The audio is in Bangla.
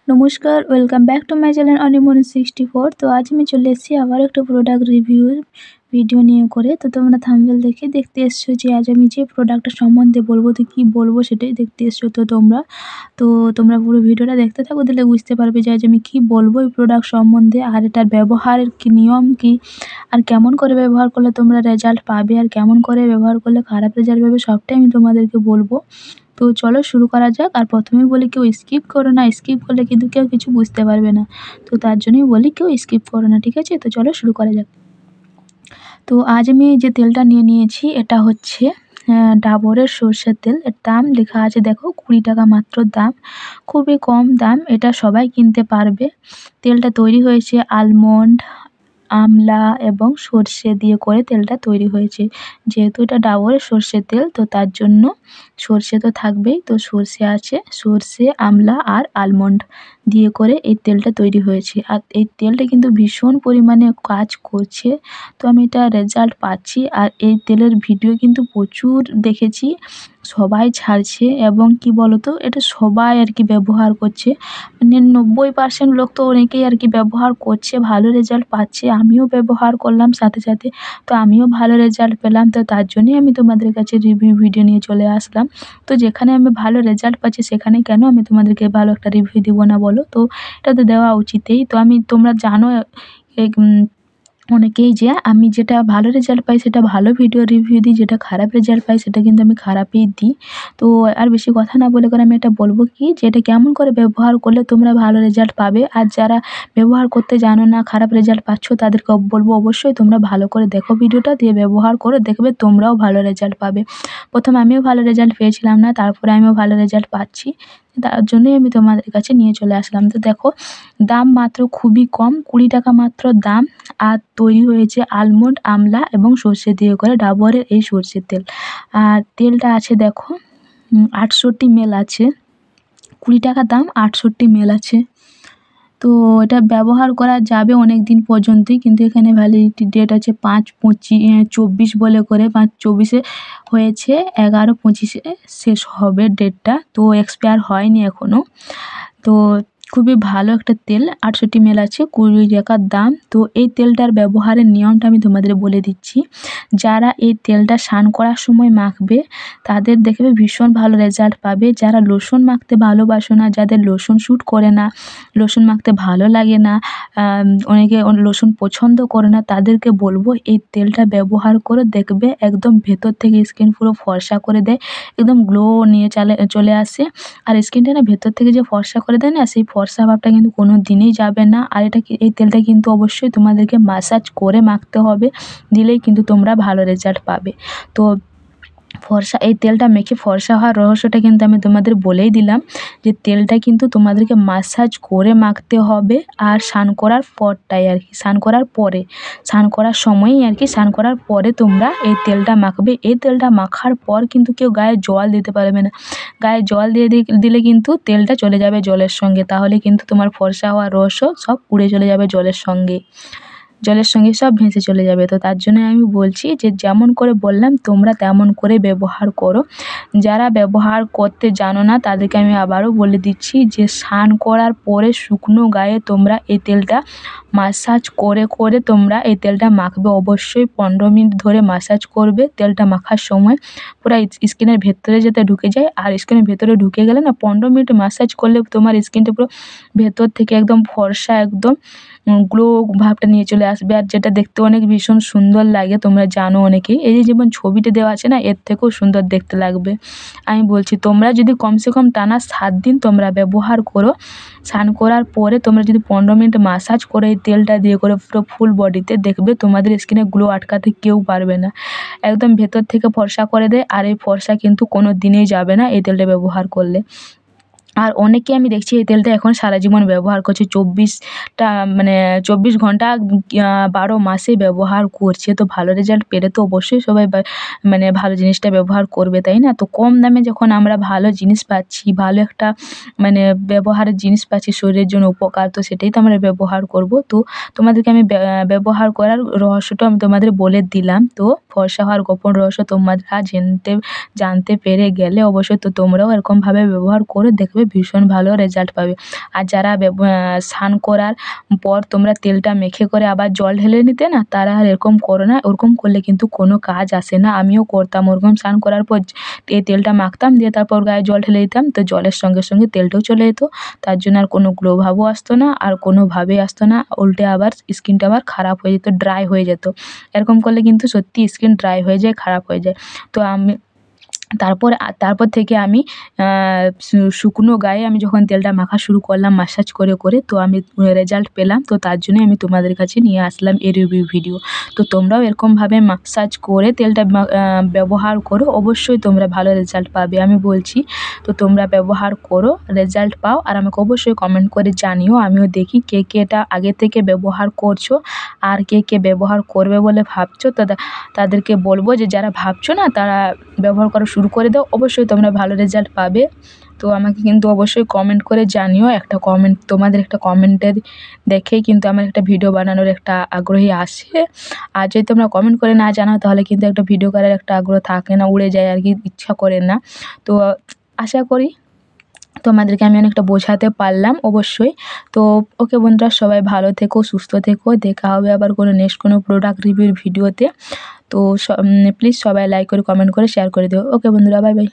নমস্কার, welcome back to my channel অনিমন 64। তো আজ আমি চলে এসেছি আবার একটা প্রোডাক্ট রিভিউ ভিডিও নিয়ে করে। তো তোমরা থাম্বনেল দেখে দেখতে এসছো যে আজ আমি যে প্রোডাক্টটা সম্বন্ধে বলবো, তো কী বলবো সেটাই দেখতে এসছো তো তোমরা। তো তোমরা পুরো ভিডিওটা দেখতে থাকো, তাহলে বুঝতে পারবে যে আজ আমি কী বলবো এই প্রোডাক্ট সম্বন্ধে, আর এটার ব্যবহারের কী নিয়ম কী, আর কেমন করে ব্যবহার করলে তোমরা রেজাল্ট পাবে, আর কেমন করে ব্যবহার করলে খারাপ রেজাল্ট পাবে, সবটাই আমি তোমাদেরকে বলবো। তো চলো শুরু করা যাক। আর প্রথমেই বলি কেউ স্কিপ করো না, স্কিপ করলে কিন্তু কেউ কিছু বুঝতে পারবে না। তো তার জন্যই বলি কেউ স্কিপ করো না, ঠিক আছে? তো চলো শুরু করা যাক। তো আজ আমি যে তেলটা নিয়ে নিয়েছি এটা হচ্ছে ডাবরের সর্ষের তেল। এর দাম লেখা আছে দেখো 20 টাকা মাত্র দাম, খুবই কম দাম, এটা সবাই কিনতে পারবে। তেলটা তৈরি হয়েছে আলমন্ড, আমলা এবং সর্ষে দিয়ে করে তেলটা তৈরি হয়েছে। যেহেতু এটা ডাবরের সর্ষের তেল, তো তার জন্য সর্ষে তো থাকবেই। তো সর্ষে আছে, সর্ষে, আমলা আর আলমন্ড দিয়ে করে এই তেলটা তৈরি হয়েছে। আর এই তেলটা কিন্তু ভীষণ পরিমাণে কাজ করছে। তো আমি এটা রেজাল্ট পাচ্ছি, আর এই তেলের ভিডিও কিন্তু প্রচুর দেখেছি, সবাই ছাড়ছে। এবং কি বলতো, এটা সবাই আর কি ব্যবহার করছে, মানে 90% লোক তো অনেকেই আর কি ব্যবহার করছে, ভালো রেজাল্ট পাচ্ছে। আমিও ব্যবহার করলাম সাথে সাথে, তো আমিও ভালো রেজাল্ট পেলাম। তো তার জন্যই আমি তোমাদের কাছে রিভিউ ভিডিও নিয়ে চলে আসলাম। তো যেখানে আমি ভালো রেজাল্ট পাচ্ছি সেখানে কেন আমি তোমাদেরকে ভালো একটা রিভিউ দিব না বলো? তো এটা তো দেওয়া উচিতই। তো তোমরা জানো এই অনেকেই যে আমি যেটা ভালো রেজাল্ট পাই সেটা ভালো ভিডিও রিভিউ দিই, যেটা খারাপ রেজাল্ট পাই সেটা কিন্তু আমি খারাপই দিই। তো আর বেশি কথা না বলে করে আমি এটা বলবো কি, যে এটা কেমন করে ব্যবহার করলে তোমরা ভালো রেজাল্ট পাবে। আর যারা ব্যবহার করতে জানো না, খারাপ রেজাল্ট পাচ্ছ, তাদেরকে বলবো অবশ্যই তোমরা ভালো করে দেখো ভিডিওটা, দিয়ে ব্যবহার করে দেখবে তোমরাও ভালো রেজাল্ট পাবে। প্রথমে আমিও ভালো রেজাল্ট পেয়েছিলাম না, তারপরে আমিও ভালো রেজাল্ট পাচ্ছি, তার জন্যই আমি তোমাদের কাছে নিয়ে চলে আসলাম। তো দেখো, দাম মাত্র খুবই কম, 20 টাকা মাত্র দাম। আর তৈরি হয়েছে আলমন্ড, আমলা এবং সর্ষে দিয়ে করে ডাবরের এই সর্ষের তেল। আর তেলটা আছে দেখো 68 ml আছে, 20 টাকা দাম, 68 ml আছে। তো এটা ব্যবহার করা যাবে অনেক দিন পর্যন্তই, কিন্তু এখানে ভ্যালিডিটি ডেট আছে 5/24 বলে করে 5/24 হয়েছে, 11/25 শেষ হবে ডেটটা, তো এক্সপায়ার হয়নি এখনও। তো খুবই ভালো একটা তেল, 68 ml আছে, 20 টাকা দাম। তো এই তেলটার ব্যবহারের নিয়মটা আমি তোমাদের বলে দিচ্ছি। যারা এই তেলটা স্নান করার সময় মাখবে তাদের দেখবে ভীষণ ভালো রেজাল্ট পাবে। যারা লোশন মাখতে ভালোবাসো না, যাদের লোশন শ্যুট করে না, লোশন মাখতে ভালো লাগে না, অনেকে লোশন পছন্দ করে না, তাদেরকে বলবো এই তেলটা ব্যবহার করে দেখবে একদম ভেতর থেকে স্কিন পুরো ফর্সা করে দেয়, একদম গ্লো নিয়ে চলে আসে। আর স্কিনটা না ভেতর থেকে যে ফর্সা করে দেয় না, সেই ফর্সা ভাবটা কিন্তু কোনো দিনই যাবে না। আর এই তেলটা কিন্তু অবশ্যই তোমাদেরকে মাসাজ করে মাখতে হবে, দিলেই কিন্তু তোমরা ভালো রেজাল্ট পাবে। তো এই তেলটা মেখে ফর্সা হওয়ার রহস্যটা কিন্তু আমি তোমাদের বলেই দিলাম, যে তেলটা কিন্তু তোমাদেরকে মাসাজ করে মাখতে হবে। আর স্নান করার পরটাই আর কি, স্নান করার পরে, স্নান করার সময়ই আর কি, স্নান করার পরে তোমরা এই তেলটা মাখবে। এই তেলটা মাখার পর কিন্তু কেউ গায়ে জল দিতে পারবে না। গায়ে জল দিয়ে দিলে কিন্তু তেলটা চলে যাবে জলের সঙ্গে, তাহলে কিন্তু তোমার ফর্সা হওয়ার রহস্য সব উড়ে চলে যাবে জলের সঙ্গে, জলের সঙ্গে সব ভেসে চলে যাবে। তো তার জন্য আমি বলছি যে যেমন করে বললাম তোমরা তেমন করে ব্যবহার করো। যারা ব্যবহার করতে জানো না তাদেরকে আমি আবারও বলে দিচ্ছি, যে স্নান করার পরে শুকনো গায়ে তোমরা এই তেলটা মাসাজ করে করে তোমরা এই তেলটা মাখবে। অবশ্যই 15 মিনিট ধরে মাসাজ করবে। তেলটা মাখার সময় পুরো স্কিনের ভেতরে যাতে ঢুকে যায়, আর স্কিনের ভেতরে ঢুকে গেলে না 15 মিনিট মাসাজ করলে তোমার স্কিনটা পুরো ভেতর থেকে একদম ফর্সা, একদম গ্লো ভাবটা নিয়ে চলে আসবে, আর যেটা দেখতে অনেক ভীষণ সুন্দর লাগে। তোমরা জানো অনেকেই, এই যে যেমন ছবিতে দেওয়া আছে না, এর থেকেও সুন্দর দেখতে লাগবে। আমি বলছি তোমরা যদি কমসে কম টানা 7 দিন তোমরা ব্যবহার করো, স্নান করার পরে তোমরা যদি 15 মিনিট মাসাজ করে এই তেলটা দিয়ে করে পুরো ফুল বডিতে, দেখবে তোমাদের স্কিনে গ্লো আটকাতে কেউ পারবে না, একদম ভেতর থেকে ফর্সা করে দেয়। আর এই ফর্সা কিন্তু কোনো দিনেই যাবে না এই তেলটা ব্যবহার করলে। আর অনেকে আমি দেখছি এই তেলটা এখন সারা জীবন ব্যবহার করছে, 24 ঘন্টা 12 মাসে ব্যবহার করছে। তো ভালো রেজাল্ট পেলে তো অবশ্যই সবাই ভালো জিনিসটা ব্যবহার করবে, তাই না? তো কম দামে যখন আমরা ভালো জিনিস পাচ্ছি, ভালো একটা ব্যবহারের জিনিস পাচ্ছি, শরীরের জন্য উপকার, তো সেটাই তো আমরা ব্যবহার করব। তো তোমাদেরকে আমি ব্যবহার করার রহস্যটা আমি তোমাদের বলে দিলাম। তো ফর্সা হওয়ার গোপন রহস্য তোমরা জানতে পেরে গেলে অবশ্যই তো তোমরাও এরকমভাবে ব্যবহার করে দেখবে ভীষণ ভালো রেজাল্ট পাবে। আর যারা স্নান করার পর তোমরা তেলটা মেখে করে আবার জল ঢেলে নিতে না, তারা আর এরকম করো না। ওরকম করলে কিন্তু কোনো কাজ আসে না। আমিও করতাম ওরকম, স্নান করার পর এই তেলটা মাখতাম, দিয়ে তারপর গায়ে জল ঢেলে দিতাম, তো জলের সঙ্গে সঙ্গে তেলটাও চলে যেত। তার জন্য আর কোনো গ্লো ভাবও আসতো না, আর কোনোভাবেই আসতো না। উল্টে আবার স্কিনটা আবার খারাপ হয়ে যেত, ড্রাই হয়ে যেত। এরকম করলে কিন্তু সত্যি স্কিন ড্রাই হয়ে যায়, খারাপ হয়ে যায়। তো আমি তারপর থেকে আমি শুকনো গায়ে আমি যখন তেলটা মাখা শুরু করলাম ম্যাসাজ করে করে, তো আমি রেজাল্ট পেলাম। তো তার জন্যই আমি তোমাদের কাছে নিয়ে আসলাম এই রিভিউ ভিডিও। তো তোমরাও এরকমভাবে ম্যাসাজ করে তেলটা ব্যবহার করো, অবশ্যই তোমরা ভালো রেজাল্ট পাবে আমি বলছি। তো তোমরা ব্যবহার করো, রেজাল্ট পাও, আর আমাকে অবশ্যই কমেন্ট করে জানিও। আমিও দেখি কে কে এটা আগে থেকে ব্যবহার করছো, আর কে কে ব্যবহার করবে বলে ভাবছো। তো তাদেরকে বলবো যে যারা ভাবছো না তারা ব্যবহার করা শুরু করে দাও, অবশ্যই তোমরা ভালো রেজাল্ট পাবে। তো আমাকে কিন্তু অবশ্যই কমেন্ট করে জানিও। তোমাদের একটা কমেন্টের দেখেই কিন্তু আমার একটা ভিডিও বানানোর একটা আগ্রহী আসে। আর যদি তোমরা কমেন্ট করে না জানাও তাহলে কিন্তু একটা ভিডিও করার একটা আগ্রহ থাকে না, উড়ে যায় আর কি, ইচ্ছা করে না। তো আশা করি তোমাদেরকে আমি অনেকটা বোঝাতে পারলাম অবশ্যই। তো ওকে বন্ধুরা, সবাই ভালো থেকো, সুস্থ থেকো। দেখা হবে আবার কোনো নেক্সট কোনো প্রোডাক্ট রিভিউর ভিডিওতে। তো প্লিজ সবাই লাইক করে, কমেন্ট করে, শেয়ার করে দিও। ওকে বন্ধুরা, বাই বাই।